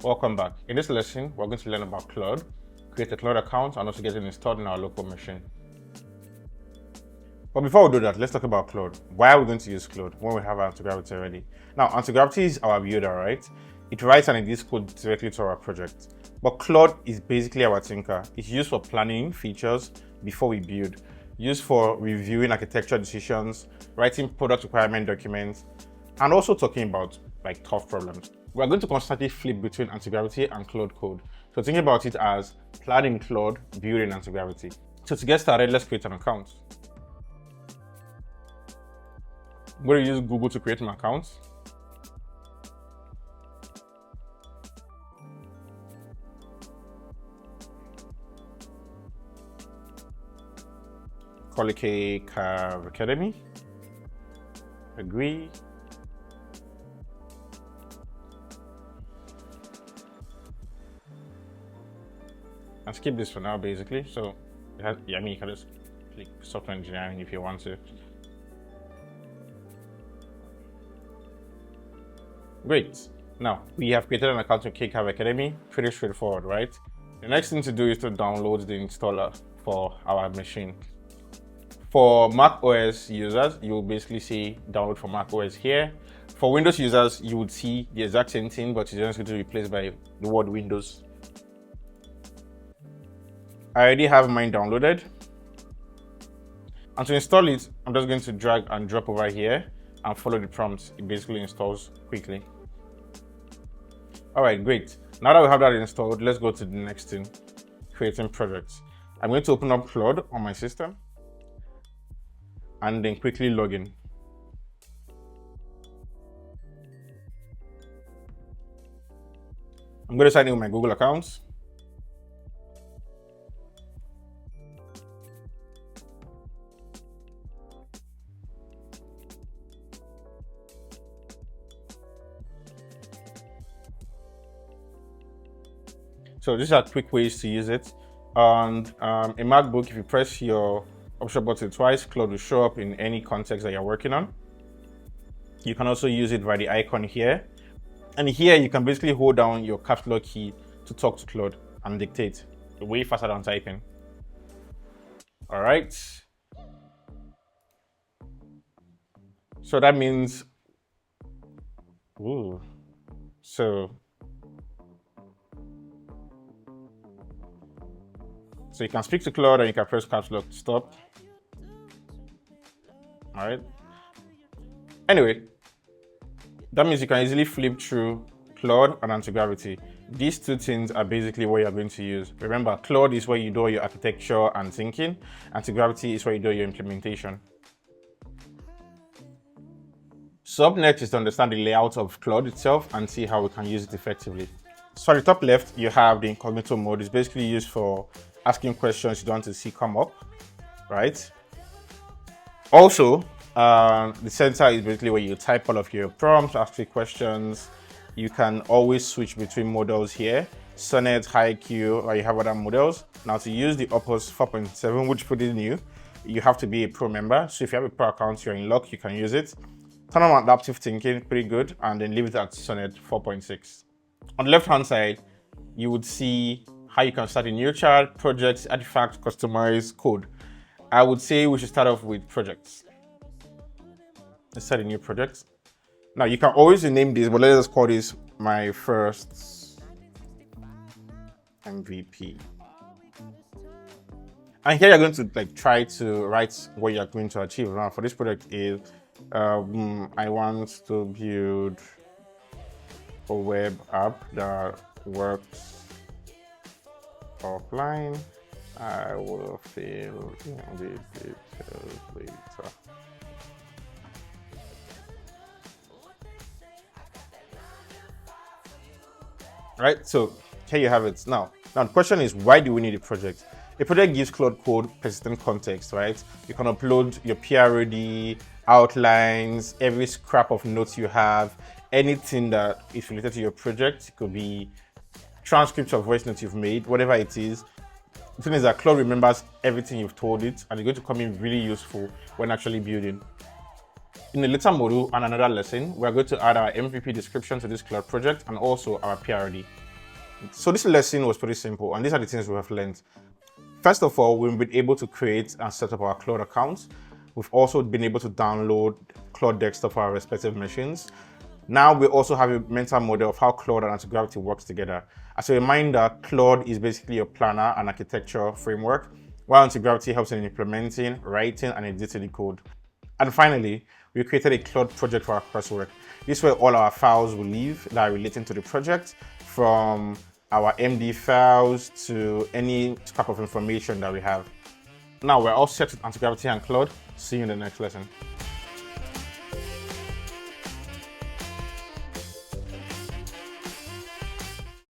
Welcome back. In this lesson, we're going to learn about Claude, create a Claude account, and also get it installed in our local machine. But before we do that, let's talk about Claude. Why are we going to use Claude when we have our Antigravity already? Now, Antigravity is our builder, right? It writes and edits code directly to our project. But Claude is basically our thinker. It's used for planning features before we build, used for reviewing architecture decisions, writing product requirement documents, and also talking about tough problems. We're going to constantly flip between Antigravity and Claude code. So think about it as plan in Claude, build in Antigravity. So to get started, let's create an account. I'm going to use Google to create an account. Call it Claude Academy. Agree. And skip this for now, basically. So, you can just click software engineering if you want to. Great. Now, we have created an account with Claude Academy. Pretty straightforward, right? The next thing to do is to download the installer for our machine. For Mac OS users, you will basically see download for Mac OS here. For Windows users, you would see the exact same thing, but it's just going to be replaced by the word Windows. I already have mine downloaded. And to install it, I'm just going to drag and drop over here and follow the prompts. It basically installs quickly. All right, great. Now that we have that installed, let's go to the next thing, creating projects. I'm going to open up Claude on my system and then quickly log in. I'm going to sign in with my Google account. So these are quick ways to use it. And in MacBook, if you press your option button twice, Claude will show up in any context that you're working on. You can also use it by the icon here. And here you can basically hold down your caps lock key to talk to Claude and dictate. Way faster than typing. All right. So that means, So you can speak to Claude and you can press caps lock to stop. All right. Anyway, that means you can easily flip through Claude and Antigravity. These two things are basically what you're going to use. Remember, Claude is where you do your architecture and thinking. Antigravity is where you do your implementation. So up next is to understand the layout of Claude itself and see how we can use it effectively. So at the top left, you have the incognito mode. It's basically used for asking questions you don't want to see come up, right? Also, the center is basically where you type all of your prompts, ask your questions. You can always switch between models here, Sonnet, HiQ, or you have other models. Now to use the Opus 4.7, which is pretty new, you have to be a Pro member. So if you have a Pro account, you're in luck, you can use it. Turn on adaptive thinking, pretty good, and then leave it at Sonnet 4.6. On the left-hand side, you would see how you can start a new chart, projects, artifacts, customize, code. I would say we should start off with projects. Let's start a new project. Now you can always rename this, but let's call this my first MVP. And here you're going to try to write what you're going to achieve. Now for this project is, I want to build a web app that works offline. I will fill in the details later. Right, so here you have it. Now the question is, why do we need a project? A project gives Claude code persistent context, right? You can upload your PROD, outlines, every scrap of notes you have, anything that is related to your project. It could be transcripts of voice notes you've made, whatever it is. The thing is that Claude remembers everything you've told it, and it's going to come in really useful when actually building. In a later module and another lesson, we're going to add our MVP description to this Claude project and also our PROD. So this lesson was pretty simple, and these are the things we have learned. First of all, we've been able to create and set up our Claude accounts. We've also been able to download Claude Desktop for our respective machines. Now we also have a mental model of how Claude and Antigravity works together. As a reminder, Claude is basically a planner and architecture framework, while Antigravity helps in implementing, writing, and editing the code. And finally, we created a Claude project for our coursework. This is where all our files will live that are relating to the project, from our MD files to any scrap of information that we have. Now we're all set with Antigravity and Claude. See you in the next lesson.